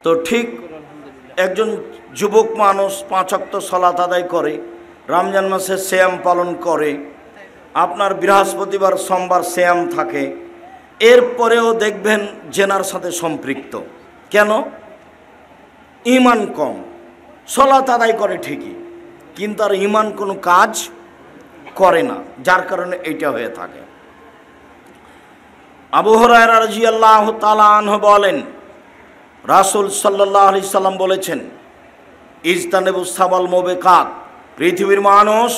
তো ঠিক একজন যুবক মানুষ 5 ওয়াক্ত সালাত আদায় করে, রমজান মাসে সিয়াম পালন করে, আপনার বৃহস্পতিবার সোমবার সিয়াম থাকে, এরপরেও দেখবেন জেনার সাথে সম্পৃক্ত। কেন? ঈমান কম। সালাত আদায় করে ঠিকই, কিন্তু আর ঈমান কোনো কাজ করে না, যার কারণে এইটা হয়ে থাকে। আবু হুরায়রা রাদিয়াল্লাহু তাআলা আনহু বলেন, রাসূল সাল্লাল্লাহু আলাইহি সাল্লাম বলেছেন, ইজতানিবুস সাবাল মুবিকাত, পৃথিবীর মানুষ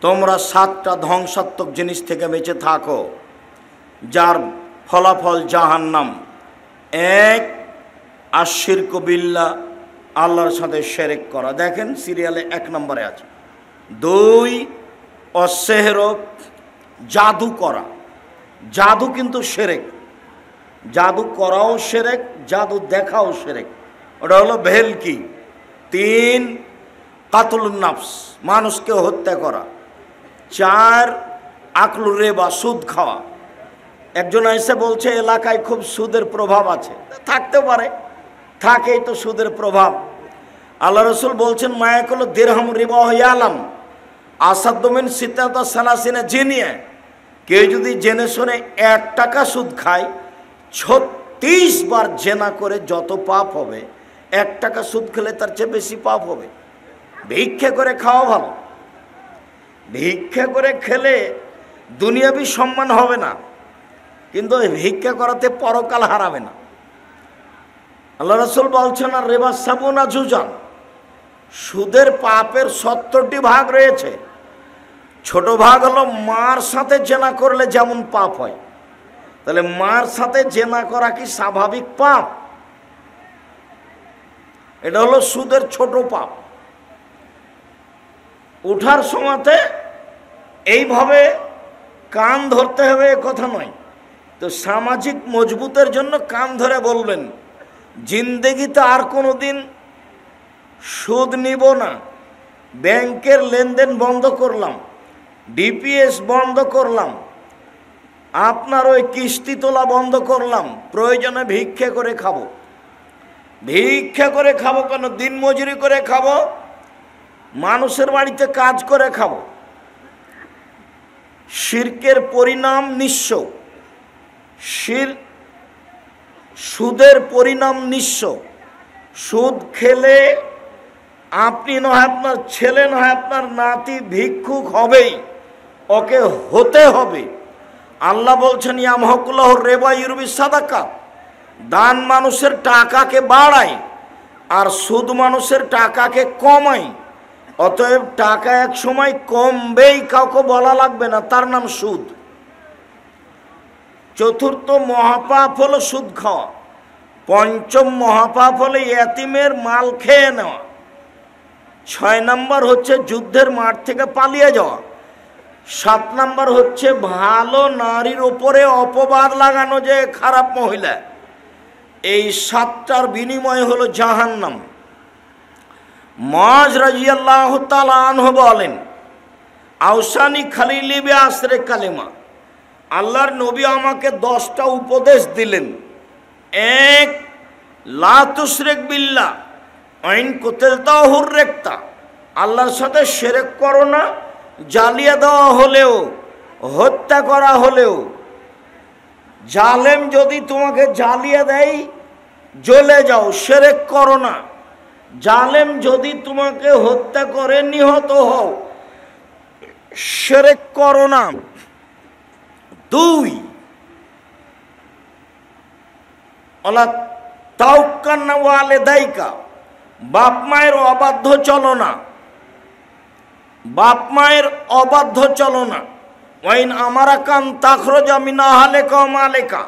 তোমরা 7টা ধ্বংসাত্মক জিনিস থেকে বেঁচে থাকো, যার ফলাফল জাহান্নাম। 1, আশিরকু বিল্লাহ, আল্লাহর সাথে শিরক করা, দেখেন সিরিয়ালে 1 নম্বরে আছে। 2, অসেহর, জাদু করা। জাদু কিন্তু শিরক, জাদু করাও শিরক, জাদু দেখাও শিরক, ওটা হলো ভেলকি। 3, কাতলুন নাফস, মানুষকে হত্যা করা। 4, আকলুর রিবা, সুদ খাওয়া। একজন এসে বলছে এলাকায় খুব সুদের প্রভাব আছে, থাকতে পারে, থাকেই তো সুদের প্রভাব। আল্লাহ রসুল বলছেন, মায়াকুল দিরহাম রিবা ইয়ালাম আসাদমিন সিতাতা সালাসিনা জিনিয়া, কেউ যদি জেনে শুনে 1 টাকা সুদ খায়, 36 বার জেনা করে যত পাপ হবে, 1 টাকা সুদ খেলে তার চেয়ে বেশি পাপ হবে। ভিক্ষা করে খাওয়া ভালো, ভিক্ষা করে খেলে দুনিয়াবি সম্মান হবে না, কিন্তু ভিক্ষা করাতে পরকাল হারাবে না। আল্লাহ রাসূল বলছেন, আর রিবা সাবুনা জুজান, সুদের পাপের 70টি ভাগ রয়েছে। ছোট ভাগ হলো মার সাথে জেনা করলে যেমন পাপ হয়, তাহলে মার সাথে জেনা করা কি স্বাভাবিক পাপ? এটা হলো সুদের ছোট পাপ। উঠার সময়তে এইভাবে কান ধরতে হবে এ কথা নয়, তো সামাজিক মজবুতের জন্য কান ধরে বলবেন, জিন্দেগিতে আর কোনো দিন সুদ নিব না, ব্যাংকের লেনদেন বন্ধ করলাম, ডিপিএস বন্ধ করলাম, আপনার ওই কিস্তি তোলা বন্ধ করলাম, প্রয়োজনে ভিক্ষা করে খাবো। ভিক্ষা করে খাবো কেন? দিন মজুরি করে খাবো, মানুষের বাড়িতে কাজ করে খাবো। শিরকের পরিণাম নিঃস্ব, সুদের পরিণাম নিঃস্ব। সুদ খেলে আপনি নয় আপনার ছেলে নয় আপনার নাতি ভিক্ষুক হবেই, ওকে হতে হবে। আল্লাহ বলছেন, ইয়ামহাকুল্লাহুর রিবা ইউরবি সাদাকা, দান মানুষের টাকাকে বাড়ায় আর সুদ মানুষের টাকাকে কমায়। অতএব টাকা এক সময় কমবেই, কাউকে বলা লাগবে না, তার নাম সুদ। 4র্থ মহাপাপ হলো সুদ খাওয়া। 5ম মহাপাপ হলো এতিমের মাল খেয়ে নেওয়া। 6 নম্বর হচ্ছে যুদ্ধের মাঠ থেকে পালিয়ে যাওয়া। 7 নম্বর হচ্ছে ভালো নারীর ওপরে অপবাদ লাগানো যে খারাপ মহিলা। এই 7টার বিনিময় হলো জাহান্নাম। মুআজ রাদিয়াল্লাহু তাআলা আনহু বলেন, আউসানি খালিলি বি আসরে কালিমা, আল্লাহর নবী আমাকে 10টা উপদেশ দিলেন। 1, লা তুশরিক বিল্লাহ আইন কুতিলতা হুররিকতা, আল্লাহর সাথে শিরক করো না, জ্বালিয়ে দেওয়া হলেও, হত্যা করা হলেও। জালেম যদি তোমাকে জ্বালিয়ে দেয় জ্বলে যাও, শিরক করো না। জালেম যদি তোমাকে হত্যা করে নিহত হও, শিরক করো না। 2, ওয়ালা তাওক্কালনা ওয়ালিদাইকা, বাপ মায়ের অবাধ্য চলো না, বাপ মায়ের অবাধ্য চলো না। ওয়াইন আমারাকান তাখরুজা মিন আহলিকা ওয়া মালিকা,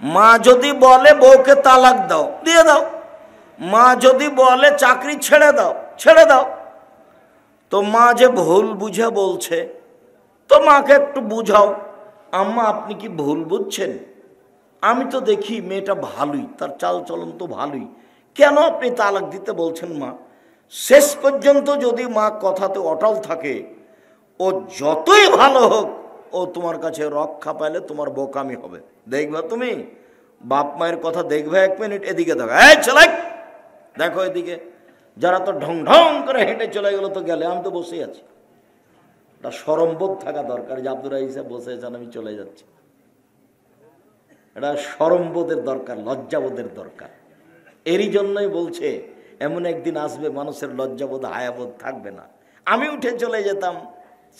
মা যদি বলে বউকে তালাক দাও, দিয়ে দাও। মা যদি বলে চাকরি ছেড়ে দাও, ছেড়ে দাও। তো মা যে ভুল বুঝে বলছে, তো মাকে একটু বুঝাও, আম্মা আপনি কি ভুল বুঝছেন? আমি তো দেখি মেয়েটা ভালোই, তার চাল চলন তো ভালোই, কেন আপনি তালাক দিতে বলছেন মা? শেষ পর্যন্ত যদি মা কথাতে অটল থাকে, ও যতই ভালো হোক, ও তোমার কাছে রক্ষা পাইলে তোমার বোকামি হবে। দেখবা তুমি বাপ মায়ের কথা দেখবে 1 মিনিট, এদিকে দেখো, এই চলে দেখো এদিকে। যারা তো ঢং ঢং করে হেঁটে চলে গেল তো গেলে, আমি তো বসেই আছি। এটা শরমবোধ থাকা দরকার যে আব্দুর রাহিস বসে আছেন, আমি চলে যাচ্ছি। এটা শরমবোধের দরকার, লজ্জাবোধের দরকার। এরই জন্যই বলছে এমন একদিন আসবে মানুষের লজ্জাবোধ হায়াবোধ থাকবে না। আমি উঠে চলে যেতাম,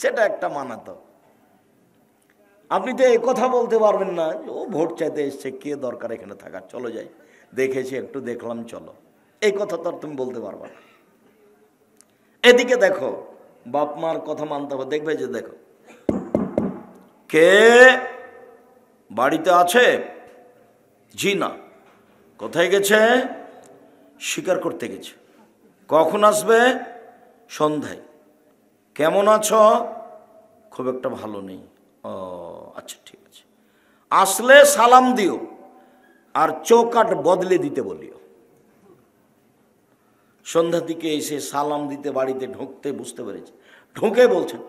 সেটা একটা মানাতো। আপনি তো এই কথা বলতে পারবেন না, ও ভোট চাইতে এসছে, কে দরকার এখানে থাকার, চলো যাই, দেখেছি একটু দেখলাম চলো, এই কথা তো আর তুমি বলতে পারবা না। এদিকে দেখো, বাপ মার কথা মানতে হবে। দেখবে যে দেখো কে বাড়িতে আছে, জি না। কোথায় গেছে, শিকার করতে গেছে। কখন আসবে, সন্ধ্যায়। কেমন আছো, খুব একটা ভালো নেই। ও আচ্ছা ঠিক আছে, আসলে সালাম দিও আর চৌকাট বদলে দিতে বলিও। সন্ধ্যার দিকে এসে সালাম দিতে বাড়িতে ঢুকতে বুঝতে পেরেছে, ঢুকে বলছেন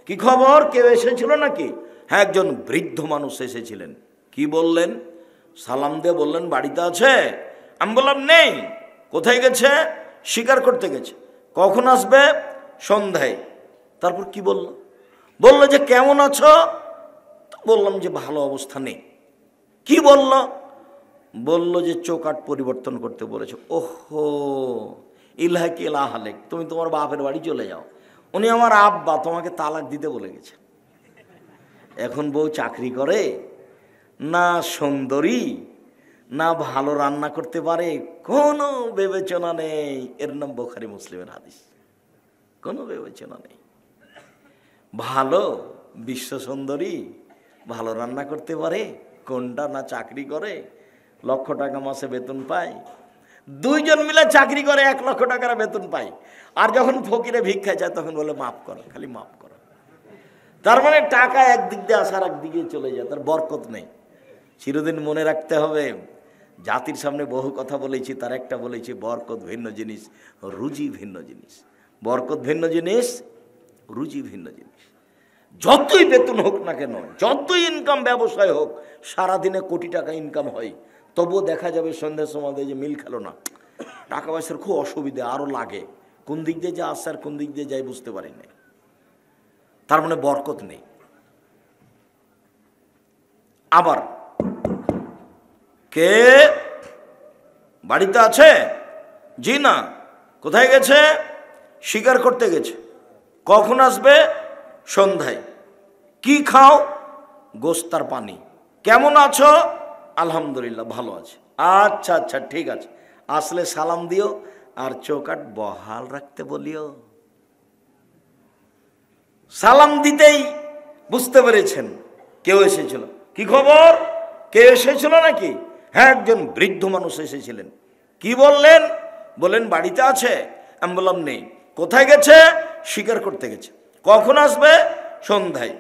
কি খবর, কেউ এসেছিল নাকি? হ্যাঁ, একজন বৃদ্ধ মানুষ এসেছিলেন। কি বললেন? সালাম দিয়ে বললেন বাড়িতে আছে। আমি বললাম নেই। কোথায় গেছে? শিকার করতে গেছে। কখন আসবে? সন্ধ্যায়। তারপর কি বলল? বললো যে কেমন আছো? বললাম যে ভালো অবস্থা নেই। কি বলল? বলল যে চৌকাট পরিবর্তন করতে বলেছে। ওহো, ইলাহাক ইলাহালেক, তুমি তোমার বাপের বাড়ি চলে যাও। উনি আমার আব্বা, তোমাকে তালাক দিতে বলে গেছে। এখন বউ চাকরি করে না, সুন্দরী না, ভালো রান্না করতে পারে, কোনো বিবেচনা নেই। এর নাম বুখারী মুসলিমের হাদিস। কোনো বিবেচনা নেই। ভালো বিশ্ব সুন্দরী, ভালো রান্না করতে পারে, কোনটা, না চাকরি করে, লক্ষ টাকা মাসে বেতন পায়। দুইজন মিলে চাকরি করে 1 লক্ষ টাকার বেতন পায়। আর যখন ফকিরে ভিক্ষা চায় তখন বলে মাফ করো, খালি মাফ করো। তার মানে টাকা একদিক দিয়ে আসার একদিকে চলে যায়, তার বরকত নেই। চিরদিন মনে রাখতে হবে, জাতির সামনে বহু কথা বলেছি, তার একটা বলেছি, বরকত ভিন্ন জিনিস, রুজি ভিন্ন জিনিস। বরকত ভিন্ন জিনিস, রুজি ভিন্ন জিনিস। যতই বেতন হোক না কেন, যতই ইনকাম ব্যবসায় হোক, সারাদিনে কোটি টাকা ইনকাম হয়, তবুও দেখা যাবে সন্ধ্যার সময় যে মিল খেলো না, টাকা পয়সার খুব অসুবিধা, আরও লাগে। কোন দিক দিয়ে যে আসছে আর কোন দিক দিয়ে যাই বুঝতে পারি না। তার মানে বরকত নেই। আবার কে বাড়িতে আছে? জি না। কোথায় গেছে? শিকার করতে গেছে। কখন আসবে? সন্ধ্যায়। কি খাও? গোস্তার পানি। কেমন আছো? আলহামদুলিল্লাহ ভালো আছে। আচ্ছা আচ্ছা ঠিক আছে, আসলে সালাম দিও আর চৌকাট বহাল রাখতে বলিও। সালাম দিতেই বুঝতে পেরেছেন কেউ এসেছিল। কি খবর, কেউ এসেছিল নাকি? হ্যাঁ, একজন বৃদ্ধ মানুষ এসেছিলেন। কি বললেন? বলেন বাড়িতে আছে। আমি বললাম নেই। কোথায় গেছে? শিকার করতে গেছে। কখন আসবে? সন্ধ্যায়।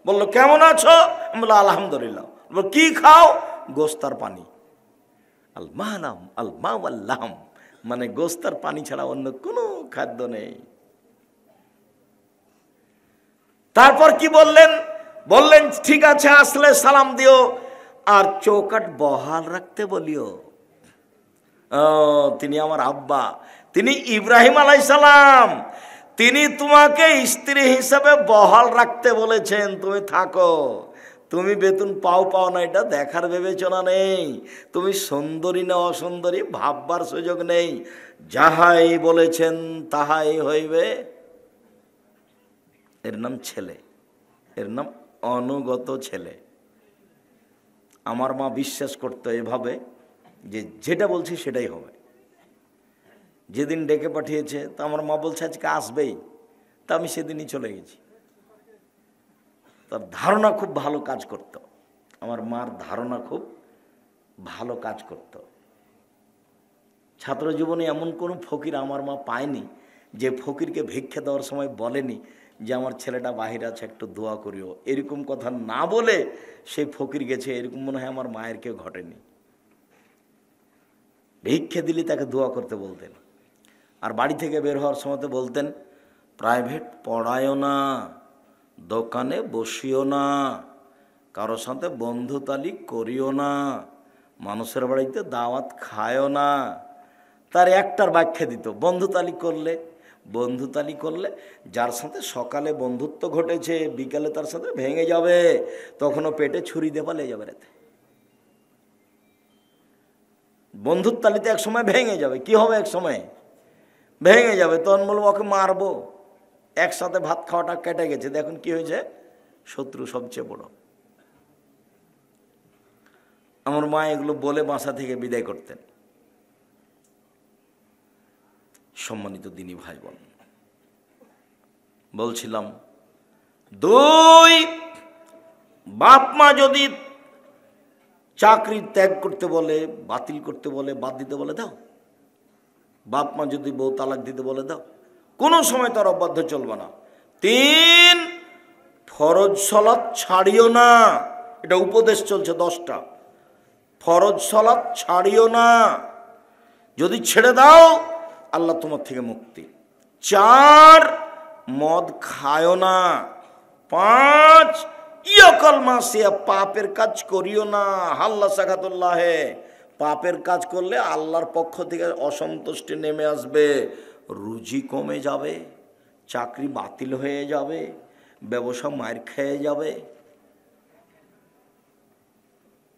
বললো কেমন আছো? আমি বললাম আলহামদুলিল্লাহ। বলল কি খাও? গোস্তার পানি। আল মালাম আল মাওয়াল্লাম, মানে গোস্তার পানি ছাড়া অন্য কোনো খাদ্য নেই। তারপর কি বললেন? বললেন ঠিক আছে, আসলে সালাম দিও আর চৌকাট বহাল রাখতে বলিও। তিনি আমার আব্বা, তিনি ইব্রাহিম আলাইহিস সালাম, তিনি তোমাকে স্ত্রী হিসাবে বহাল রাখতে বলেছেন। তুমি থাকো, তুমি বেতন পাও পাও না এটা দেখার বিবেচনা নেই, তুমি সুন্দরী না অসুন্দরী ভাববার সুযোগ নেই, যাহাই বলেছেন তাহাই হইবে। এর নাম ছেলে, এর নাম অনুগত ছেলে। আমার মা বিশ্বাস করতো এভাবে যে যেটা বলছি সেটাই হবে। যেদিন ডেকে পাঠিয়েছে তা আমার মা বলছে আজকে আসবেই, তা আমি সেদিনই চলে গেছি। তার ধারণা খুব ভালো কাজ করত, আমার মার ধারণা খুব ভালো কাজ করত। ছাত্র জীবনে এমন কোনো ফকির আমার মা পায়নি যে ফকিরকে ভিক্ষা দেওয়ার সময় বলেনি যে আমার ছেলেটা বাহিরে আছে একটু দোয়া করিও। এরকম কথা না বলে সেই ফকির গেছে, এরকম মনে হয় আমার মায়ের কেউ ঘটেনি। ভিক্ষা দিলে তাকে দোয়া করতে বলতেন। আর বাড়ি থেকে বের হওয়ার সময় তো বলতেন প্রাইভেট পড়ায়ও না, দোকানে বসিও না, কারোর সাথে বন্ধুতালি করিও না, মানুষের বাড়িতে দাওয়াত খায়ও না। তার একটার ব্যাখ্যা দিত, বন্ধুতালি করলে যার সাথে সকালে বন্ধুত্ব ঘটেছে বিকালে তার সাথে ভেঙে যাবে, তখনও পেটে ছুরি দিয়ে পালিয়ে যাবে রাতে। বন্ধুত্বালিতে এক সময় ভেঙে যাবে, কি হবে এক সময় ভেঙে যাবে, তখন বলবো ওকে মারবো। একসাথে ভাত খাওয়াটা কেটে গেছে, দেখুন কি হয়েছে, শত্রু সবচেয়ে বড়। আমার মা এগুলো বলে বাসা থেকে বিদায় করতেন। সম্মানিত দিনী ভাই বোন, বলছিলাম, দুই, বাপ মা যদি চাকরি ত্যাগ করতে বলে, বাতিল করতে বলে, বাদ দিতে বলে দাও। বাপ মা যদি বউ তালাক দিতে বলে দাও, কোনো সময় তার অবাধ্য চলবে না। তিন, ফরজ সালাত ছাড়িও না, এটা উপদেশ চলছে 10টা। ফরজ সালাত ছাড়িও না, যদি ছেড়ে দাও আল্লাহ তোমার থেকে মুক্তি। 4, মদ খায়ও না। 5, ইয়াকাল মাসিয়া, পাপের কাজ করিও না। হাল্লা সাকাতুল্লাহে, পাপের কাজ করলে আল্লাহর পক্ষ থেকে অসন্তুষ্টি নেমে আসবে, রুজি কমে যাবে, চাকরি বাতিল হয়ে যাবে, ব্যবসা মার খেয়ে যাবে।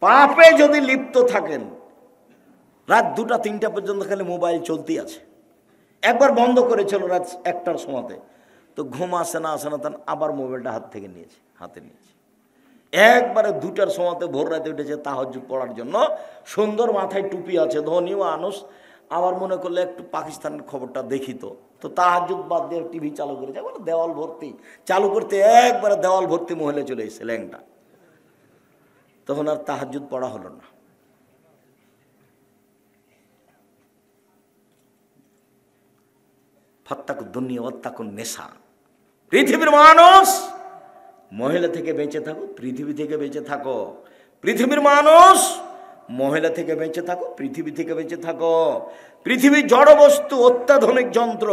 পাপে যদি লিপ্ত থাকেন, রাত 2টা-3টা পর্যন্ত খালি মোবাইল চলতেই আছে। একবার বন্ধ করেছিল রাত 1টার সময়তে, তো ঘুম আসে না তখন আবার মোবাইলটা হাতে নিয়েছে। একবারে 2টার সময়তে ভোর রাতে উঠেছে তাহাজ্জুদ পড়ার জন্য, সুন্দর মাথায় টুপি আছে, ধনী মানুষ। আবার মনে করলে একটু পাকিস্তানের খবরটা দেখি, তো তাহাজ্জুদ বাদ দিয়ে টিভি চালু করেছে, দেওয়াল ভর্তি, চালু করতে একবারে দেওয়াল ভর্তি মহিলা চলে এসেছে ল্যাংটা। তখন আর তাহাজ্জুদ পড়া হলো না। ফাত্তাকু দুনিয়া ওয়াত্তাকুন নেশা, পৃথিবীর মানুষ মহিলা থেকে বেঁচে থাকো, পৃথিবী থেকে বেঁচে থাকো। পৃথিবীর মানুষ মহিলা থেকে বেঁচে থাকো, পৃথিবী থেকে বেঁচে থাকো। পৃথিবী জড়বস্তু, অত্যাধুনিক যন্ত্র।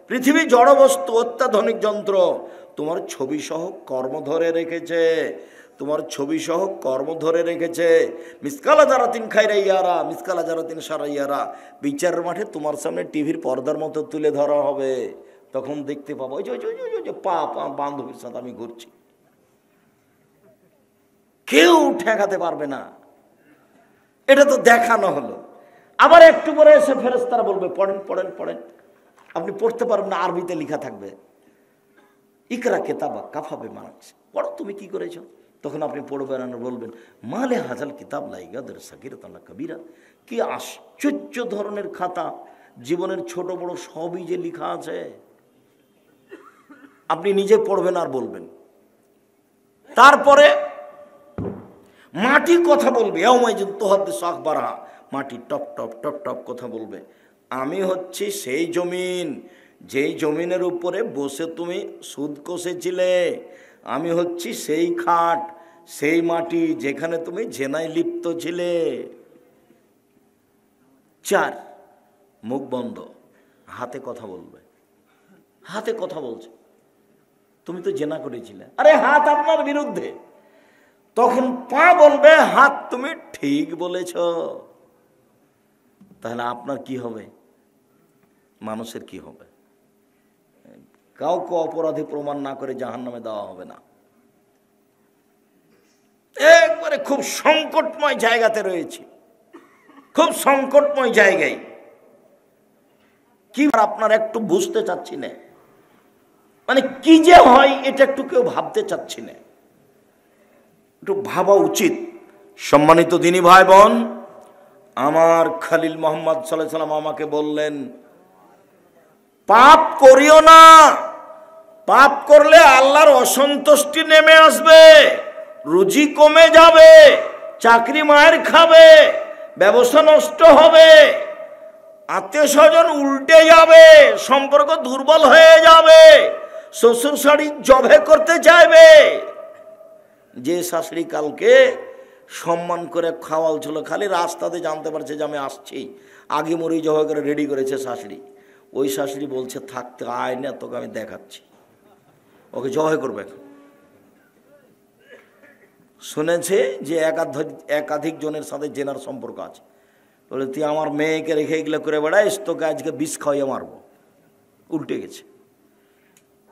পৃথিবী জড়বস্তু, অত্যাধুনিক যন্ত্র। তোমার ছবি সহ কর্ম ধরে রেখেছে, তোমার ছবি সহ কর্ম ধরে রেখেছে। মিসকালা জারাতিন খায়রা ইয়ারা, মিসকালা জারাতিন শাররা ইয়ারা। বিচারের মাঠে তোমার সামনে টিভির পর্দার মতো তুলে ধরা হবে, তখন দেখতে পাবো ওই যে পা বান্ধবীর সাথে আমি ঘুরছি, কেউ ঠেকাতে পারবে না। এটা তো দেখানো হলো। আবার একটু পরে এসে ফেরেশতারা বলবে পড়েন। আপনি পড়তে পারবেন না, আরবিতে লেখা থাকবে, ইকরা কিতাবা কাফা বিমা নাফসিক, পড়ো তুমি কি করেছো। তখন আপনি পড়বেন আর বলবেন, মালে হাজাল কিতাব লা ইয়াগাদিরু সাগীরাতান ওয়ালা কাবীরা। কি আশ্চর্য ধরনের খাতা, জীবনের ছোট বড় সবই যে লেখা আছে। আপনি নিজে পড়বেন আর বলবেন। তারপরে মাটি কথা বলবে, মাটি টপ টপ কথা বলবে। আমি হচ্ছি সেই জমিন, যেই জমিনের উপরে বসে তুমি সুদ কষেছিলে। আমি হচ্ছি সেই খাট, সেই মাটি যেখানে তুমি জেনায় লিপ্ত ছিলে। 4, মুখ বন্ধ, হাতে কথা বলবে। হাতে কথা বলছে, তুমি তো জেনা করেছিলে, আরে হাত আপনার বিরুদ্ধে। তখন পা বলবে, হাত তুমি ঠিক বলেছ। তাহলে আপনার কি হবে, মানুষের কি হবে? কাউকে অপরাধী প্রমাণ না করে জাহান্নামে দেওয়া হবে না। একবারে খুব সংকটময় জায়গাতে রয়েছে, খুব সংকটময় জায়গায়। কি আপনার একটু বুঝতে চাচ্ছি না, মানে কি যে হয় এটা একটু কেউ ভাবতে চাচ্ছি না, একটু ভাবা উচিত। সম্মানিত দিনী ভাই বোন, আমার খলিল মোহাম্মদ সাল্লাল্লাহু আলাইহি সাল্লাম আমাকে বললেন, পাপ করিও না। পাপ করলে আল্লাহর অসন্তুষ্টি নেমে আসবে, রুজি কমে যাবে, চাকরি মায়ের খাবে, ব্যবসা নষ্ট হবে, আত্মীয় স্বজন উল্টে যাবে, সম্পর্ক দুর্বল হয়ে যাবে, শ্বশুর শাড়ি জবে করতে চাইবে। যে শাশুড়ি কালকে সম্মান করে খাওয়াল ছিল, খালি রাস্তাতে জানতে পারছে যে আমি আসছি, আগে মরি জবাই করে রেডি করেছে শাশুড়ি, ওই শাশুড়ি বলছে থাকতে আয় না, তোকে আমি দেখাচ্ছি, ওকে জবাই করবে। শুনেছে যে একাধিক জনের সাথে জেনার সম্পর্ক আছে, বলে তুই আমার মেয়েকে রেখে এগুলো করে বেড়াইস, তোকে আজকে বিষ খাওয়াইয়ে মারবো। উল্টে গেছে।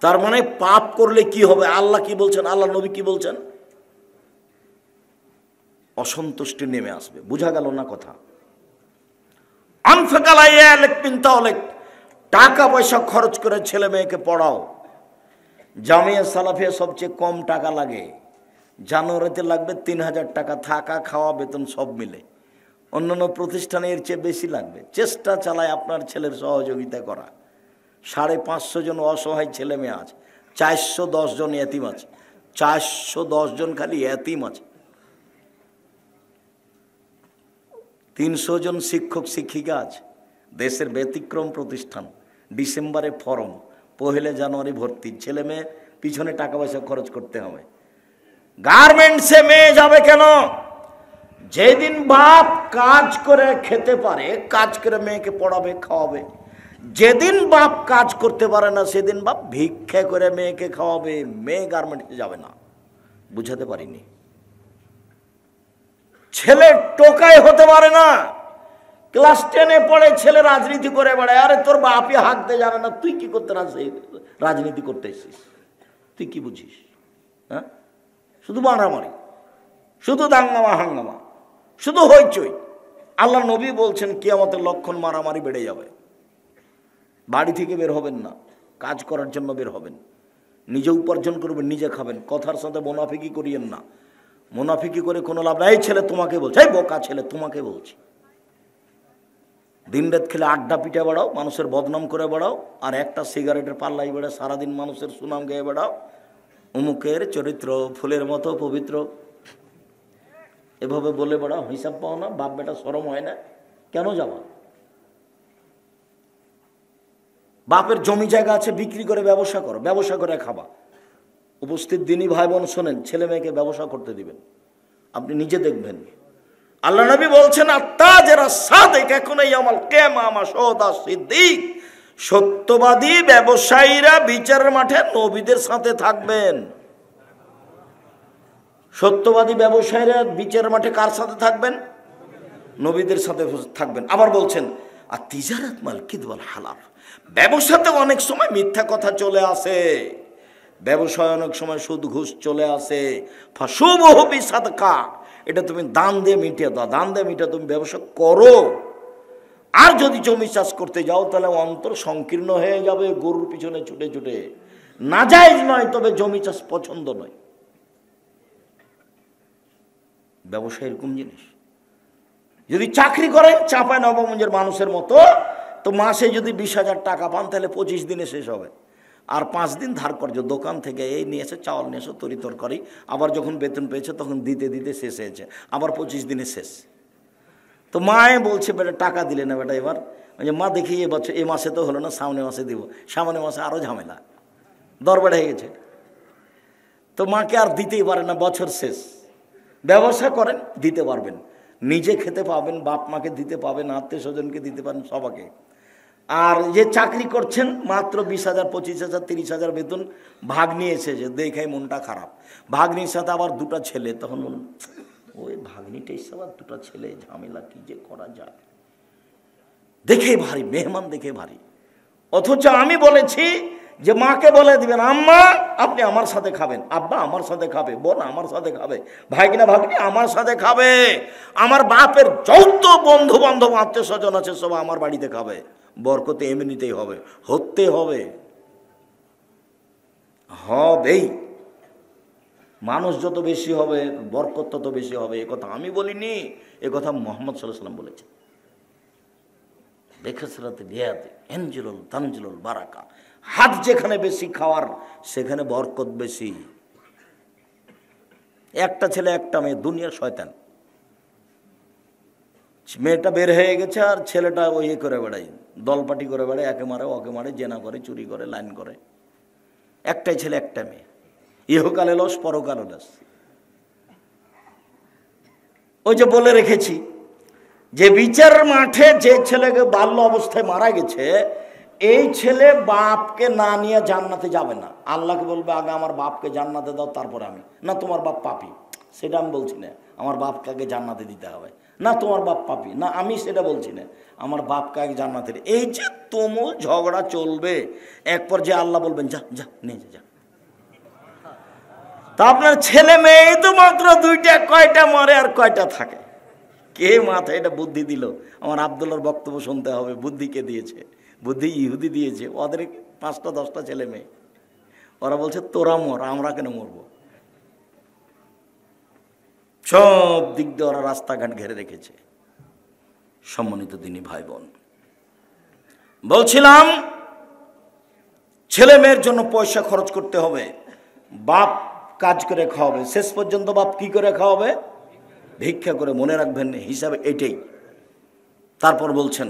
তার মানে পাপ করলে কি হবে? আল্লাহ কি বলছেন, আল্লাহ নবী কি বলছেন? অসন্তুষ্টি নেমে আসবে। বুঝা গেল না কথা? টাকা পয়সা খরচ করে ছেলে মেয়েকে পড়াও। জামিয়া সালাফিয়া সবচেয়ে কম টাকা লাগে, জানুয়ারিতে লাগবে 3000 টাকা, থাকা খাওয়া বেতন সব মিলে। অন্যান্য প্রতিষ্ঠানে এর চেয়ে বেশি লাগবে। চেষ্টা চালায় আপনার ছেলের সহযোগিতা করা। 550 জন অসহায় ছেলে মেয়ে আছে, 410 জন এতিম আছে, 410 জন খালি এতিম আছে, 300 জন শিক্ষক শিক্ষিকা আছে। দেশের ব্যতিক্রম প্রতিষ্ঠান, ডিসেম্বরে ফরম, 1 জানুয়ারি ভর্তি। ছেলে মেয়ে পিছনে টাকা পয়সা খরচ করতে হবে। গার্মেন্টসে মেয়ে যাবে কেন? যেদিন বাপ কাজ করে খেতে পারে, কাজ করে মেয়েকে পড়াবে খাওয়াবে। যেদিন বাপ কাজ করতে পারে না, সেদিন বাপ ভিক্ষা করে মেয়েকে খাওয়াবে। মেয়ে গার্মেন্টসে যাবে না। বুঝাতে পারিনি? ছেলে টোকাই হতে পারে না। ক্লাস 10-এ পড়ে ছেলে রাজনীতি করে বেড়ায়। আরে তোর বাপই হাঁকতে জানে না, তুই কি করতে রাজনীতি করতে এসেছিস? তুই কি বুঝিস? হ্যাঁ, শুধু মারামারি, শুধু দাঙ্গামা হাঙ্গামা, শুধু হইচই। আল্লাহ নবী বলছেন কিয়ামতের লক্ষণ মারামারি বেড়ে যাবে। বাড়ি থেকে বের হবেন না, কাজ করার জন্য বের হবেন। নিজে উপার্জন করবেন, নিজে খাবেন। কথার সাথে মুনাফিকি করিয়েন না। মুনাফিকি করে কোনো লাভ নাই। এই ছেলে তোমাকে বলছে, এই বোকা ছেলে তোমাকে বলছি। দিন রাত খেলে আড্ডা পিঠে বেড়াও, মানুষের বদনাম করে বেড়াও, আর একটা সিগারেটের পাল্লাই বেড়া সারাদিন মানুষের সুনাম গেয়ে বেড়াও। অমুকের চরিত্র ফুলের মতো পবিত্র, এভাবে বলে বেড়াও। হিসাব পাও না? বাপ বেটা শরম হয় না? কেন যাবা? বাপের জমি জায়গা আছে, বিক্রি করে ব্যবসা করো, ব্যবসা করে খাবা। উপস্থিত দিনই ভাই বোন শোনেন, ছেলে মেয়েকে ব্যবসা করতে দিবেন। আপনি নিজে দেখবেন। আল্লাহ নবী বলছেন আত্তাজেরা সাদিক এখন ইয়াউমাল কিয়ামা শাহাদা সিদ্দিক, সত্যবাদী ব্যবসায়ীরা বিচারের মাঠে নবীদের সাথে থাকবেন। সত্যবাদী ব্যবসায়ীরা বিচারের মাঠে কার সাথে থাকবেন? নবীদের সাথে থাকবেন। আবার বলছেন আর তিজারাত মাল কিদওয়াল হালাল, ব্যবসাতে অনেক সময় মিথ্যা কথা চলে আসে, ব্যবসায় অনেক সময় সুদ ঘুষ চলে আসে। ফাসুবহু বিসাদকা, এটা তুমি দান দিয়ে মিটিয়ে দাও, দান দিয়ে মিটিয়ে তুমি ব্যবসা করো। আর যদি জমি চাষ করতে যাও তাহলে অন্তর সংকীর্ণ হয়ে যাবে, গরুর পিছনে ছুটে ছুটে। নাজায়েজ নয়, তবে জমি চাষ পছন্দ নয়। ব্যবসা এরকম জিনিস। যদি চাকরি করেন চাঁপাই নবাবগঞ্জের মানুষের মতো, তো মাসে যদি 20,000 টাকা পান তাহলে 25 দিনে শেষ হবে। আর 5 দিন ধার কর্য, দোকান থেকে এই নিয়ে এসে চাউল নিয়ে এসে তরি তরকারি, আবার যখন বেতন পেয়েছে তখন দিতে দিতে শেষ হয়েছে, আবার 25 দিনে শেষ। তো মায়ে বলছে বেটা টাকা দিলে না বেটা এবার। মা দেখি এবছর এ মাসে তো হলো না, সামনে মাসে দিব, সামনে মাসে আরও ঝামেলা, দর বেড়ে গেছে। তো মাকে আর দিতেই পারে না, বছর শেষ। ব্যবসা করেন দিতে পারবেন, নিজে খেতে পাবেন, বাপ মাকে দিতে পাবেন, আত্মীয় স্বজনকে দিতে পারেন, সবাকে। আর যে চাকরি করছেন মাত্র 20,000, 25,000, 30,000 বেতন, ভাগ্নি এসেছে, দেখাই মনটা খারাপ। ভাগ্নির সাথে আবার 2টা ছেলে, তখন ওই ভাগ্নিটা এসে আবার 2টা ছেলে, ঝামেলা কি যে করা যায়, দেখে ভারী, মেহমান দেখে ভারী। অথচ আমি বলেছি যে মাকে বলে দিবেন আম্মা আপনি আমার সাথে খাবেন, আব্বা আমার সাথে খাবে, বোন আমার সাথে খাবে, ভাগিনা ভাগ্নি আমার সাথে খাবে, আমার বাপের যত বন্ধু বান্ধব আত্মীয় স্বজন আছে সব আমার বাড়িতে খাবে। বরকতে এমনিতেই হবে, হতে হবে, হবেই। মানুষ যত বেশি হবে বরকত তত বেশি হবে। এ কথা আমি বলিনি, এ কথা মুহাম্মদ সাল্লাল্লাহু আলাইহি ওয়াসাল্লাম বলেছেন। দেখেছিলাতে বিয়াতে এনজিলুল তানজিলুল বারাকা, হাত যেখানে বেশি খাওয়ার সেখানে বরকত বেশি। একটা ছেলে একটা মেয়ে, দুনিয়ার শয়তান। মেয়েটা বের হয়ে গেছে আর ছেলেটা ওই করে বেড়ায়, দলপাটি করে বেড়ায়, একে মারে ওকে মারে, জেনা করে, চুরি করে, লাইন করে। একটাই ছেলে একটা মেয়ে, ইহকালে লস পরকালে লস। ওই যে বলে রেখেছি যে বিচার মাঠে যে ছেলেকে বাল্য অবস্থায় মারা গেছে, এই ছেলে বাপকে না নিয়ে জান্নাতে যাবে না। আল্লাহকে বলবে আগে আমার বাপকে জান্নাতে দাও, তারপরে আমি। না তোমার বাপ পাপী, সেটা আমি বলছি না আমার বাপকে আগে জান্নাতে দিতে হবে, না তোমার বাপ পাপী, না আমি সেটা বলছি না, আমার বাপকে আগে জান্নাতে। এই যে তুমুল ঝগড়া চলবে, এক পর্যায়ে আল্লাহ বলবেন যা যা নিয়ে যা। তা আপনার ছেলে মেয়ে তো মাত্র দুইটা, কয়টা মরে আর কয়টা থাকে? কে মাথায় এটা বুদ্ধি দিল? আমার আব্দুল্লাহর বক্তব্য শুনতে হবে। বুদ্ধি কে দিয়েছে? বুদ্ধি ইহুদি দিয়েছে। ওদের 5টা 10টা ছেলে মেয়ে, ওরা বলছে তোরা মর, আমরা কেন মরবো? সব দিক দিয়ে ওরা রাস্তাঘাট ঘেরে রেখেছে। সম্মানিত দিনী ভাই বোন, বলছিলাম ছেলে মেয়ের জন্য পয়সা খরচ করতে হবে, বাপ কাজ করে খাওয়াবে। শেষ পর্যন্ত বাপ কি করে খাওয়াবে? ভিক্ষা করে। মনে রাখবেন হিসাবে এটাই। তারপর বলছেন